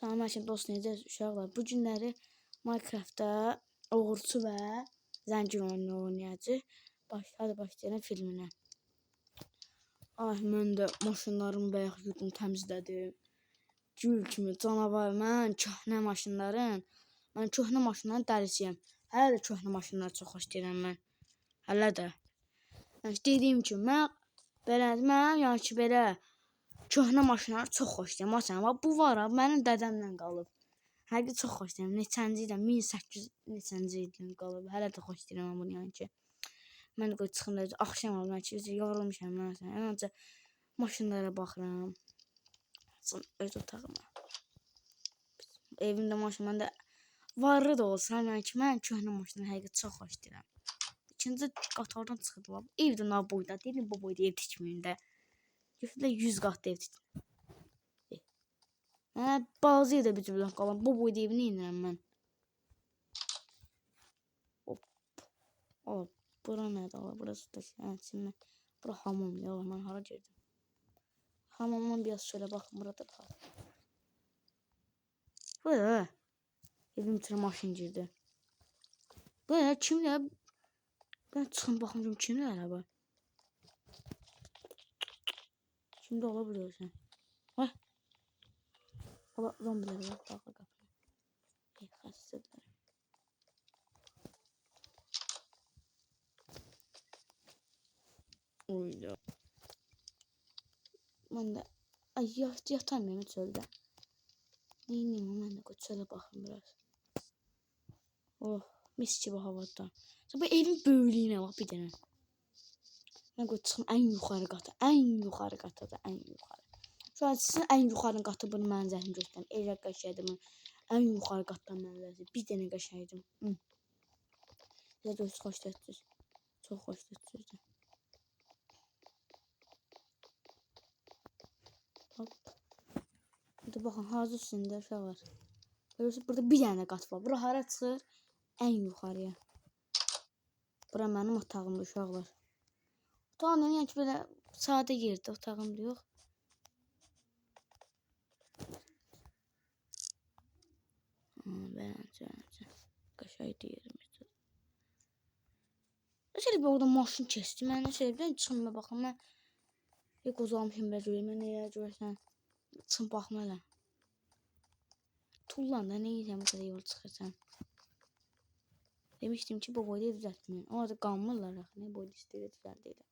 Salam əşim dost, necəsiz uşaqlar? Bu günləri Minecraftda oğurçu və zəncir oyunu oynayacağıq. Hadi başlayalım filminə. Ay, mən də maşınlarımı bayaq yudum təmizlədim. Gül kimi canavar, mən köhnə maşınların dəlisiyəm. Hələ də köhnə maşınları çox xoşlayıram mən. Hələ də. Dediyim kimi, mən belə köhnə maşınları çox xoşlayıram. Məsələn, bu var ha, mənim dədəmdən qalıb. Həqiqətən çox xoşlayıram. Neçənci ildən, 1800 neçənci ildən qalıb. Hələ də xoşlayıram bunu yəni ki. Mən də qoy çıxım da axşam oldu ki, yorulmuşam mən. Ancaq maşınlara baxıram. Öz otağıma. Evimdə maşın məndə varlı da olsa, yəni ki, mən köhnə maşınları həqiqətən çox xoşlayıram. İkinci qatardan çıxırdılar. Evdə nə boyda, dedim bu boyda ev tikməyin də. Götürürlər 100 qat ev tikməyin. Bazı evdə bir cübülən qalan. Bu boyda evi neynirəm mən? Hop. Bura nədir? Burası da çimə. Bura hamam ya. Mən hara girdim? Hamamdan biraz şöyle baxın. Burada baxın. Böyle. Evim içine maşın girdi. Böyle kimler? Ben çıxın baxım kimlər araba? Kimdə ola biliyorsun? Vay. Ola zombiler var. Daxil qapını. Xəstədir. Oyda. Mən də yatamıyorum çöldə. Neyiniyim mən də çölə baxım biraz. Oh, mis gibi havada. Bu evin böyüklüyünə bax bir dənə. Mən qoy çıxım ən yuxarı qata. Ən yuxarı qatada, ən yuxarı. Şu an sizin ən yuxarı qatı bunu mənzərəsini göstərim. Evə qəşəydim. Ən yuxarı qatdan mənzərəsi. Bir dənə qəşəydim. Sizə də xoşlayırsınız. Çox xoşlayırsınız. Hop. Burada baxın, hazır üstündə şey var. Görürsünüz, burada bir dənə qat var. Bura hara çıxır? Ən yuxarıya. Bura mənim otağımda uşaqlar. Otağım yəni ki, belə sadə yerdə otağımda yox. Bence. Qaşay yerimizdə. Şöyle bir orada maşın keçdi. Mən şeydən çıxma baxım. Mən bir qozalmışım belə görürəm. Mən nəyə görürsən? Çıxım baxma elə. Tullan da nə yiyəcəm bu qədər yol çıxırsan. Demişdim ki, bu boyda ev düzəltməyin. Orada qalmırlar axı. Ne boyda istəyir düzəldəyirəm.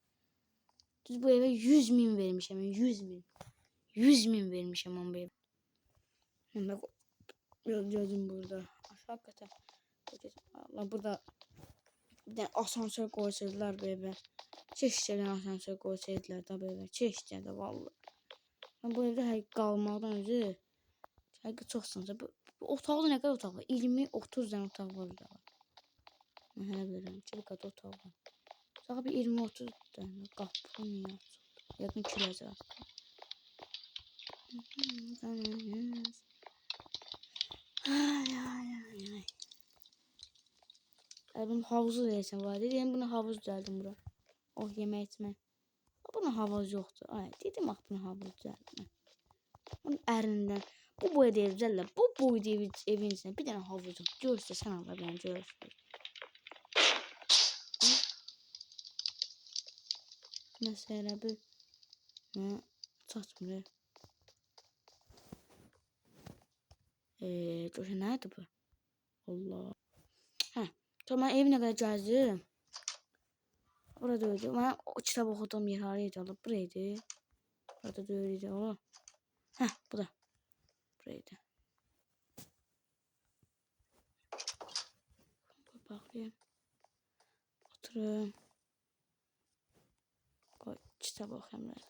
Düz bu evə 100.000 vermişəm. 100.000. 100.000 vermişəm on bu evə. Mən gözüm burada. Aşağı qata. Allah burada bir dənə asansör qoysaydılar bu evə. Keşkədən asansör qoysaydılar da bu evə. Keşkədə vallahi. Mən bu evdə həqiqi qalmaqdan özü həqiqi çox sanca. Bu otaqda nə qədər otaq var? 20-30 dənə otaq var burada. Mən hələ bilirəm ki, bu qədər otaq var. Sağa bir 20-30 dənə qapı niyə açıldı? Yəqin kirəcək. Ay. Bunun havuzu deyəsən var. Deyəm bunu havuz düzəldim bura. Oh, yemək içmək. Bunun havuz yoxdur. Ay, dedim ax bunun havuz düzəldim. Bunun ərindən. Bu boyda ev düzəllər. Bu boyda evin içində bir dənə havuz yox. Görürsə sən Allah bilən görürsən. Nəsə elə bir. Çatmır. Görürsən nədir bu? Allah. Sonra mən evi nə qədər gəzdim. Burada öldü. Mən o kitab oxuduğum yer haraydı? Buraydı. Burada da öyleydi. Bu da. Buraydı. Bakayım. Oturum. Koy kitap oxuyam.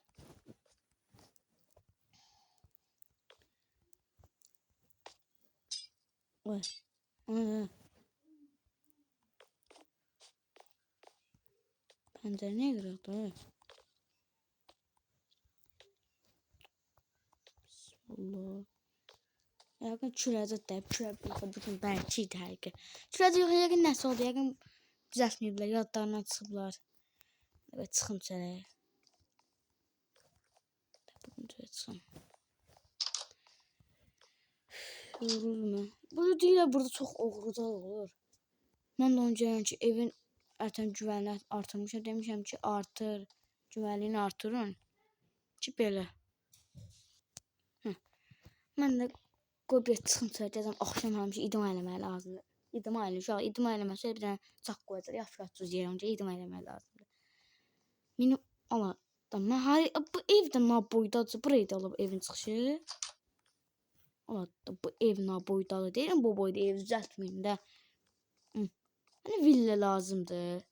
Oy. Pəncərə niyə qırıqdı? Bismillah. Yəqin küləcək deyib, bütün bəlki idi həqiqi. Küləcək yox, yəqin nəsə oldu, yəqin düzəltməyiblər, yadlarına çıxıblar. Çıxım çərəyə. Bugün çıxım. Görürmü? Bunu deyirlər burada çox oğrucal olur. Mən də öncəyən ki evin ətən güvəni artırmışam. Demişəm ki artır. Güvənliğini artırın. Ki belə. Mən də qoy bir çıxım söyləyəcəm. Axşam həmişə idman eləmək lazımdır. İdman elə uşaq. İdman eləməsə bir dənə çaq qoyacaq. Yapışqatsız yerəm ki idman eləmək lazımdır. Məni ala da mən bu evdə nə boydadır. Buraya da olub evin çıxışı. Ala da bu ev nə boydadır. Deyirəm bu boyda ev düzəltməyim də. Mənə villa lazımdır.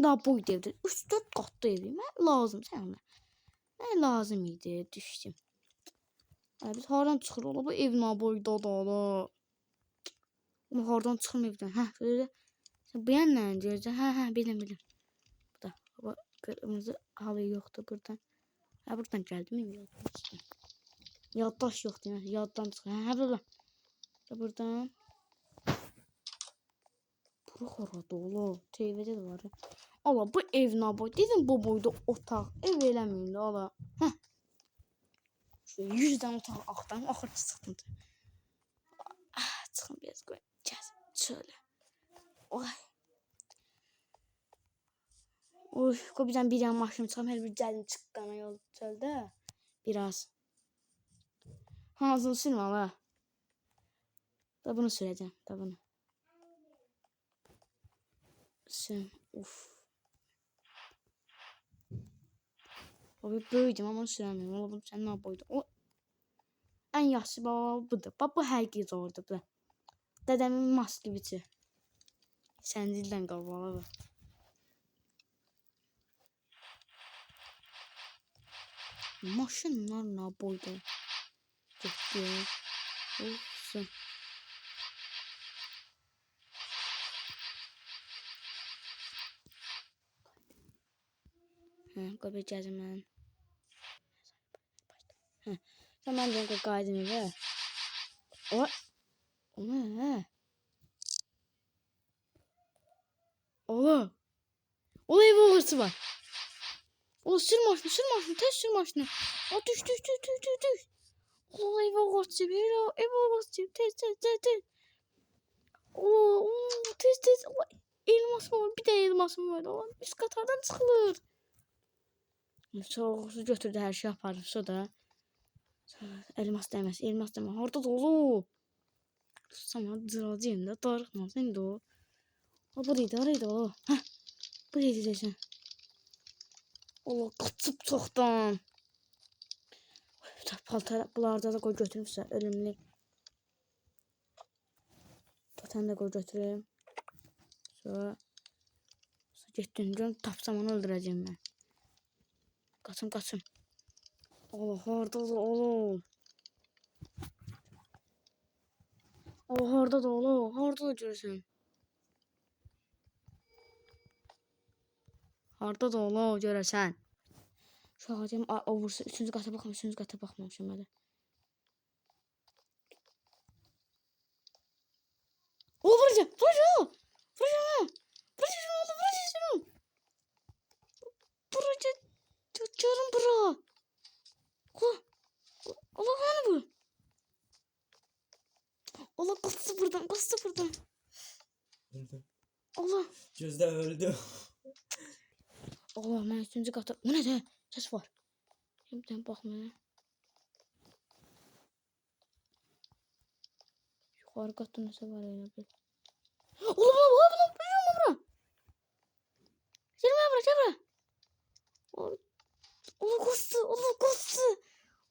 Nə boyda evdir. 3-4 qatlı evim. Mən lazım sənə. Mən lazım idi. Düşdüm. Biz hardan çıxır ola bu ev nə boydadır da. Amma hardan çıxım evdən. Hə, belə. Sən bəyən nə deyirsən? Hə, biləm. Bu da hava qırmızı hava yoxdur burdan. Hə, burdan gəldim. Yaddaş yoxdur. Yaddan çıxır. Hə, belə. Burdan. Bura harada ola? TV'də də var. Ala bu ev nə boy? Dedim bu boyda otaq. Ev eləməyin də ala. Hə. 100 dənə otaq axtarım. Axır çıxdım. Çıxın biraz qoy. Gəz. Şöyle. Oy. Oy, qoy bir dənə maşın çıxam. Hər bir gəlim çıxqana yol çöldə. Biraz. Hansını sürmə ala. Da bunu sürəcəm. Da bunu. Sən. Uf. Abi böyüdüm ama süremiyorum. Ola bunu sen ne boydu? O en yaşlı baba budur. Baba bu həqiqi zordur bu. Dedemin maske biçi. Sen dilden qalmalı bu. Maşınlar ne boydu? Getdi. Olsun. Qoy bir gəzim mən. Sen ben de qaydım evə. O ne? Ola. Ola ev oğursu var. Ola sür maşını, tez sür maşını. O düş. Ola ev oğursu, ev oğursu, tez. Oo, tez. Ola elmas var, bir de elmasım var. Ola üst katardan çıxılır. Soğuqsu götürdü her şey yaparım. Sonra elmas demez. Orada dolu. Sana dıracıyım da darıkmaz. Sen de o. O buraydı o. Heh. Buraydı desen. Allah kaçıp çoxdan. Paltar bunlarda da koy götürürsə ölümlü. Totem de koy götürürüm. Sonra getdim tapsam onu öldürəcəm mən. Qaçım. Allah hardadır oğlum. Allah hardadır oğlum. Hardadır görürsən. Hardadır oğlum görürsən. Şu ağacım vursa 3-cü qata baxmamışam hələ. O vuracaq. Görüm bura. Allah hani bu. Allah kaçtı buradan. Allah. Gözde öldü. Allah mən 3-cü qata. Bu nə də? Səs var. Şimdiden baxmaya. Yuxarı qatda nəsə var elə bil. Allah. Girmə bura. Allah qaçtı.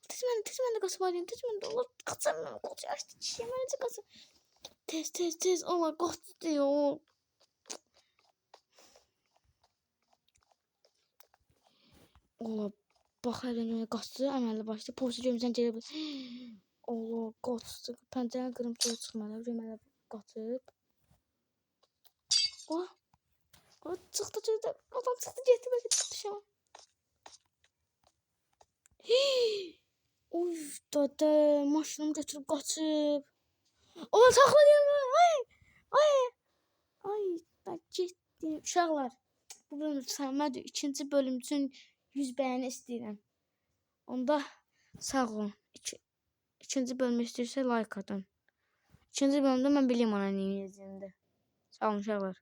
Tez mən də qaçıb alayım. Allah qaçam mən. Qaç açdı çişə mən necə qaçım. Tez. Allah qaçtı ya. Allah bax elə qaçdı. Əməlli başlı polisi görmüsən gələ bil. Allah qaçdı. Pəncərəni qırım suya çıxmalı. Görməli qaçıb. O çıxdı. Adam çıxdı getdi belə çıxdı. Oy dada maşınımı götürüb qaçıb. Allah saxlayın. Ay da getdi. Uşaqlar bu bölüm sənmədir. 2-ci bölüm üçün 100 bəyəni istəyirəm. Onda sağ olun. ikinci bölümü istəyirsə like atın. İkinci bölümdə mən bileyim ona nə edəcəyini də. Sağ olun uşaqlar.